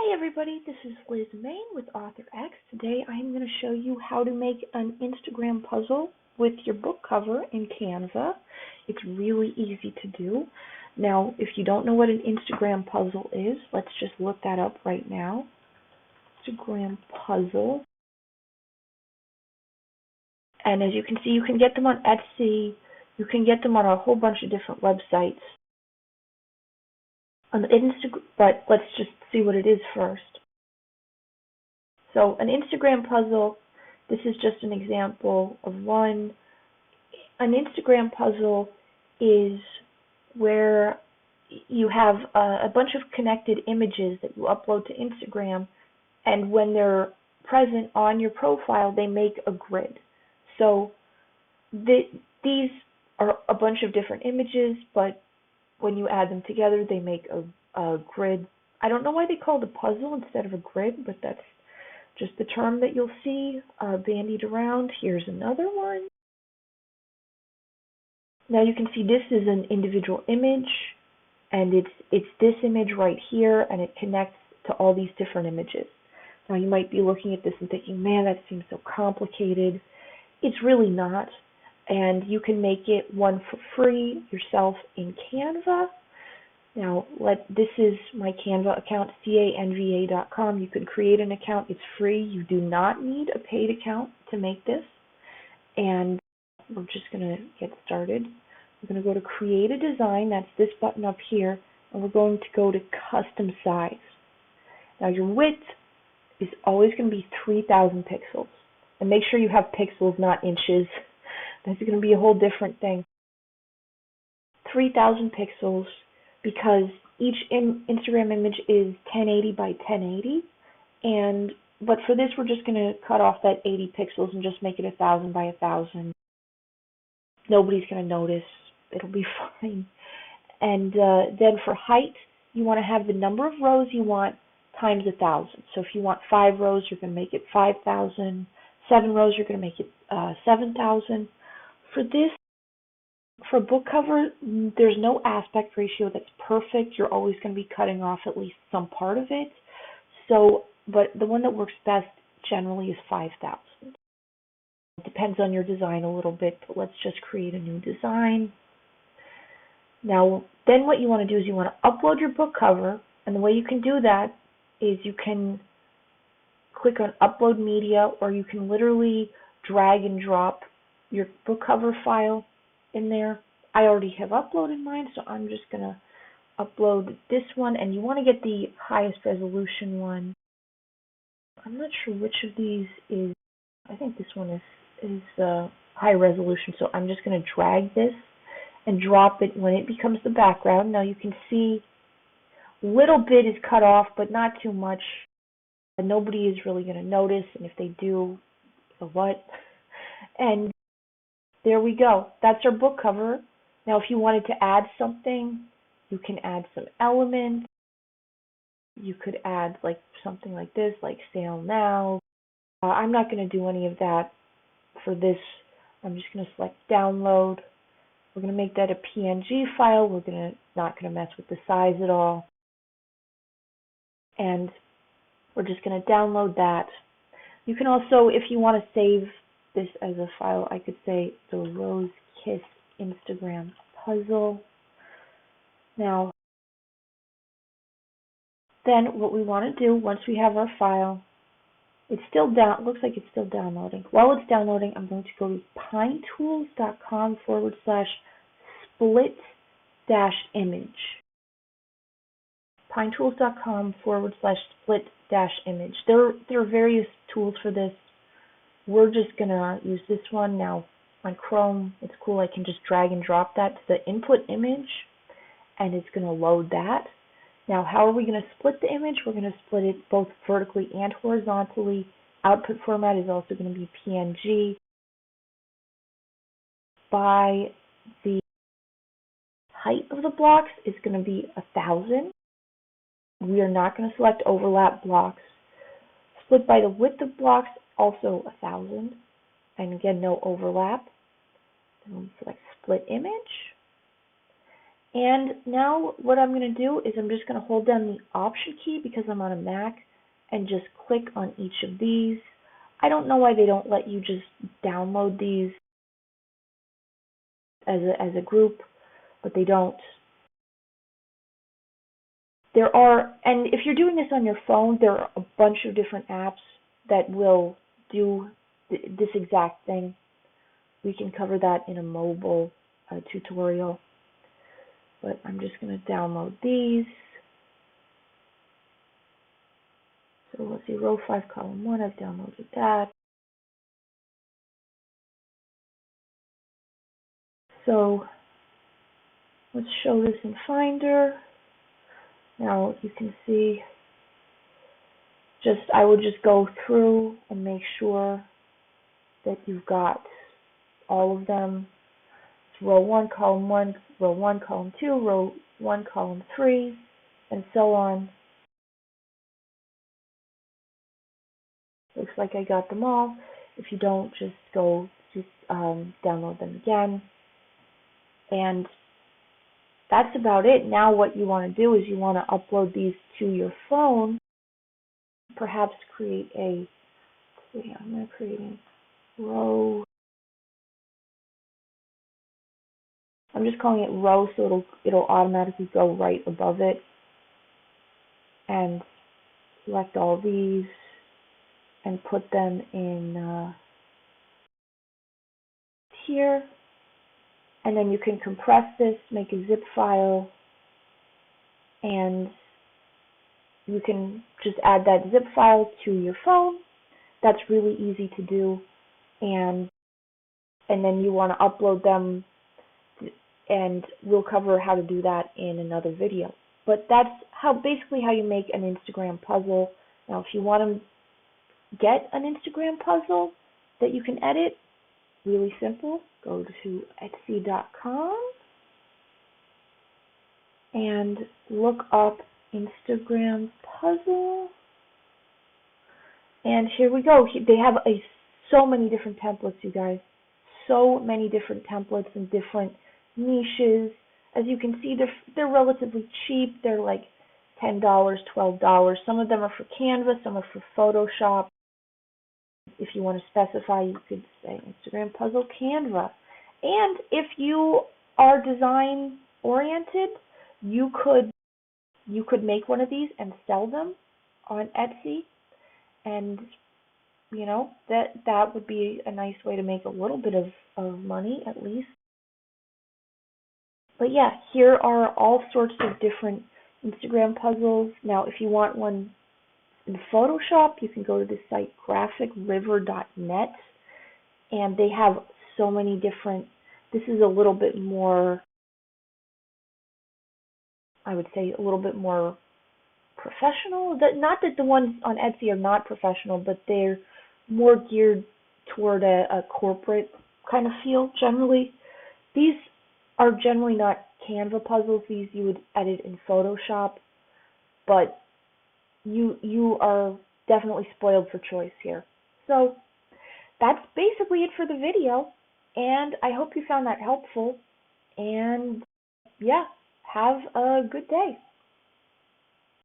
Hey everybody, this is Liz Main with Author X. Today I am going to show you how to make an Instagram puzzle with your book cover in Canva. It's really easy to do. Now, if you don't know what an Instagram puzzle is, let's just look that up right now. Instagram puzzle. And as you can see, you can get them on Etsy. You can get them on a whole bunch of different websites. But let's just see what it is first. So an Instagram puzzle, this is just an example of one. An Instagram puzzle is where you have a bunch of connected images that you upload to Instagram, and when they're present on your profile, they make a grid. So these are a bunch of different images, but when you add them together, they make a grid. I don't know why they call it a puzzle instead of a grid, but that's just the term that you'll see bandied around. Here's another one. Now you can see this is an individual image, and it's this image right here, and it connects to all these different images. Now you might be looking at this and thinking, man, that seems so complicated. It's really not, and you can make it one for free yourself in Canva. Now, this is my Canva account, canva.com. You can create an account. It's free. You do not need a paid account to make this. And we're just going to get started. We're going to go to Create a Design. That's this button up here. And we're going to go to Custom Size. Now, your width is always going to be 3,000 pixels. And make sure you have pixels, not inches. That's going to be a whole different thing. 3,000 pixels. Because each Instagram image is 1080 by 1080, but for this we're just going to cut off that 80 pixels and just make it 1,000 by 1,000. Nobody's going to notice. It'll be fine. And then for height, you want to have the number of rows you want times 1,000. So if you want 5 rows, you're going to make it 5,000. 7 rows, you're going to make it 7,000. For a book cover, there's no aspect ratio that's perfect. You're always going to be cutting off at least some part of it. But the one that works best generally is 5,000. It depends on your design a little bit, but let's just create a new design. Now, then what you want to do is you want to upload your book cover, and the way you can do that is you can click on Upload Media, or you can literally drag and drop your book cover file in there. I already have uploaded mine, so I'm just going to upload this one, and you want to get the highest resolution one. I'm not sure which of these is, I think this one is high resolution, so I'm just going to drag this and drop it when it becomes the background. Now you can see a little bit is cut off, but not too much. Nobody is really going to notice, and if they do, so what? And there we go. That's our book cover. Now, if you wanted to add something, you can add some elements. You could add like something like this, like sale now. I'm not going to do any of that for this. I'm just going to select download. We're going to make that a PNG file. We're not going to mess with the size at all. And we're just going to download that. You can also, if you want to save this as a file, I could say the Rose Kiss Instagram puzzle. Now, then what we want to do once we have our file, it's still down. Looks like it's still downloading. While it's downloading, I'm going to go to pinetools.com/split-image. pinetools.com/split-image. There are various tools for this. We're just going to use this one. Now, on Chrome, it's cool. I can just drag and drop that to the input image, and it's going to load that. Now, how are we going to split the image? We're going to split it both vertically and horizontally. Output format is also going to be PNG. By the height of the blocks is going to be 1,000. We are not going to select overlap blocks. Split by the width of blocks, also 1,000, and again, no overlap. Then we select split image, And now what I'm going to do is I'm just going to hold down the Option key because I'm on a Mac and just click on each of these. I don't know why they don't let you just download these as a group, but they don't. There are, and if you're doing this on your phone, there are a bunch of different apps that will do this exact thing. We can cover that in a mobile tutorial, but I'm just going to download these. So let's see, row 5, column 1, I've downloaded that. So let's show this in Finder. Now you can see, I would just go through and make sure that you've got all of them. It's row 1, column 1, row 1, column 2, row 1, column 3, and so on. Looks like I got them all. If you don't, just download them again. And that's about it. Now what you want to do is you want to upload these to your phone. Perhaps create I'm going to create a row. I'm just calling it row so it'll automatically go right above it. And select all these and put them in here. And then you can compress this, make a zip file, and you can just add that zip file to your phone. That's really easy to do. And then you want to upload them, and we'll cover how to do that in another video. But that's basically how you make an Instagram puzzle. Now, if you want to get an Instagram puzzle that you can edit, really simple. Go to Etsy.com and look up Instagram puzzle. And here we go. They have so many different templates, you guys. So many different templates and different niches. As you can see, they're relatively cheap. They're like $10, $12. Some of them are for Canva, some are for Photoshop. If you want to specify, you could say Instagram puzzle Canva. And if you are design oriented, you could make one of these and sell them on Etsy, and that would be a nice way to make a little bit of money at least. But yeah, here are all sorts of different Instagram puzzles. Now, if you want one in Photoshop, you can go to the site graphicriver.net, and they have so many different. This is a little bit more, I would say, a little bit more professional. Not that the ones on Etsy are not professional, but they're more geared toward a corporate kind of feel generally. These are generally not Canva puzzles. These you would edit in Photoshop, but you are definitely spoiled for choice here. So that's basically it for the video, and I hope you found that helpful. And yeah, have a good day.